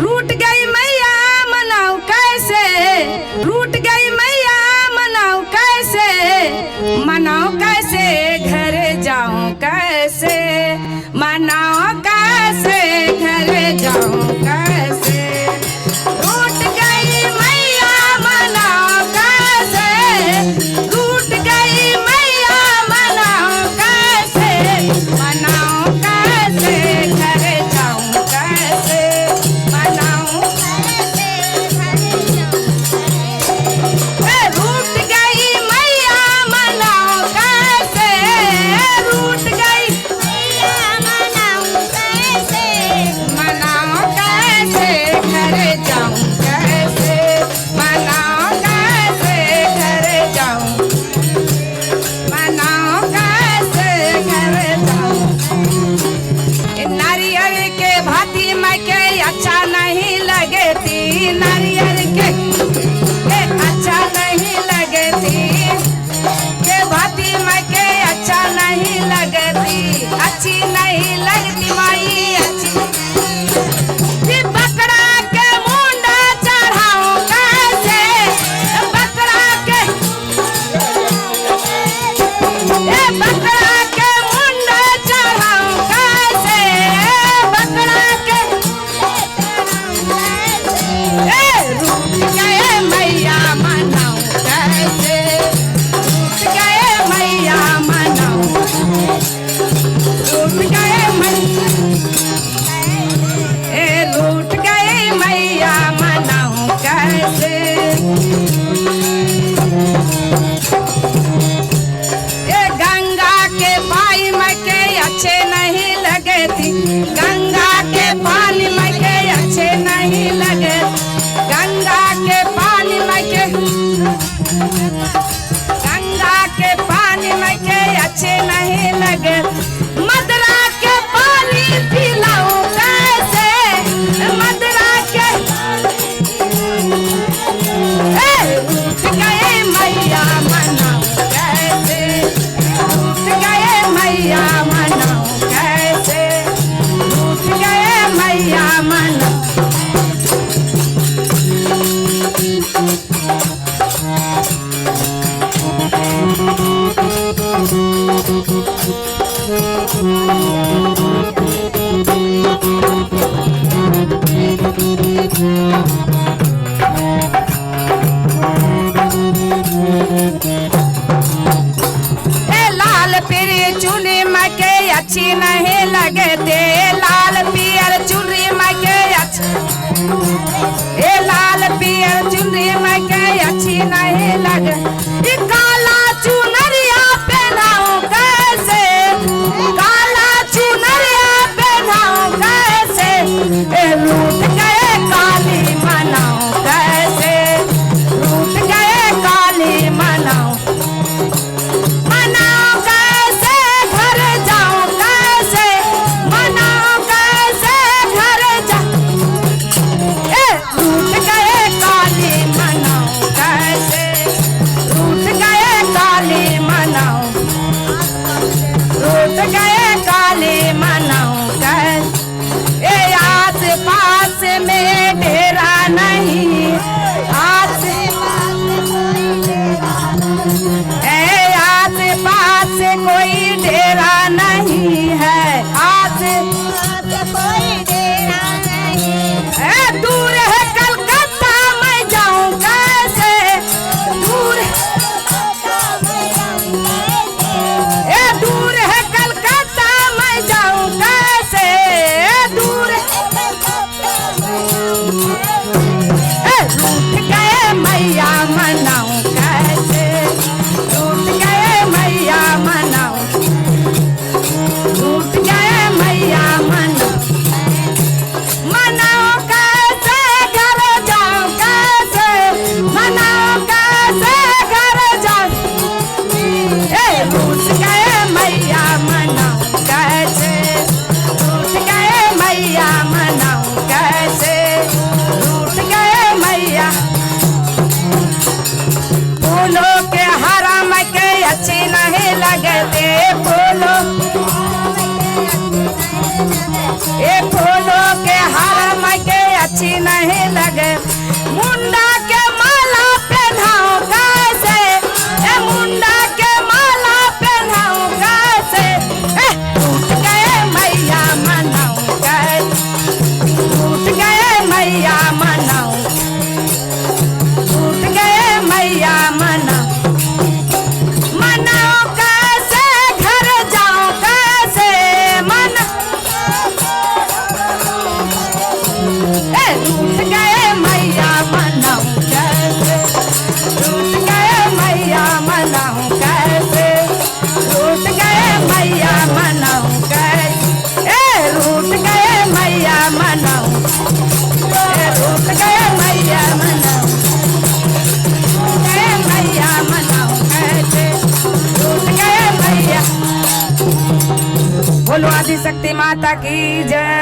रूठ गई मैया मनाऊं कैसे, रूठ गई मैया मनाऊं कैसे, मनाऊं कैसे घर जाऊं कैसे, मनाऊं कैसे घर जाऊं कैसे। रूठ गई मैया मनाऊं कैसे, रूठ गई मैया मनाऊं कैसे, मनाऊं कैसे घर जाऊं कैसे, मनाऊं कैसे घर जाऊं। रूठ गई मैया मनाऊं कैसे, रूठ गई मैया मनाऊं कैसे, मनाऊं कैसे घर जाऊं कैसे, मनाऊं कैसे घर जाऊं, मनाऊं कैसे घर जाऊं। नारियल के भांति मैं के अच्छा नहीं लगती, नारियल के अच्छा नहीं लगती, के भांति मैं के अच्छा नहीं लगती, अच्छी नहीं लगती माई अच्छी। ये बकरा के मुंडा चढ़ाऊं कैसे, बकरा के ये बकरा के मुंडा चढ़ाऊं कैसे, बकरा के रूठ गए मैया मनाऊं कैसे, रूठ गए मैया मनाऊं, रूठ गए रूठ गए मैया मनाऊं कैसे। ये गंगा के पानी में के अच्छे नहीं लगती, गंगा के पानी में के अच्छे नहीं लगे, गंगा के पानी में के, गंगा के पानी में के अच्छे नहीं लगे, मदरा के पानी पिलाऊं कैसे, मदरा के रूठ गए मैया मनाऊं कैसे, रूठ गए मैया मनाऊं कैसे, रूठ गए मैया मनाऊं। लाल पीरी चुनी मके अच्छी नहीं लगते, लाल पियर चुनी मके अच्छी, ए लाल पियर चुनी मके अच्छी नहीं लगे, ये काला चुनरिया पहनाऊं कैसे, काला चुनरिया पहनाऊं कैसे, रूठ गए काली माई। अच्छी नहीं लगे। मुंडा के माला पहनाओ कैसे, ए मुंडा के माला पहनाओ कैसे, टूट गए मैया मनाऊं कैसे, टूट गए मैया मनाऊं, टूट गए मैया मनाऊं, मनाओ कैसे, घर जाओ कैसे, टूट गए मैया मनाऊं कैसे, टूट गए मैया मनाऊं कैसे, टूट गए मैया मनाऊं कैसे, टूट गए मैया मनाऊं, टूट गए मैया मनाऊं, टूट गए मैया मनाऊं कैसे, टूट गए मैया। बोलो आदि शक्ति माता की जय।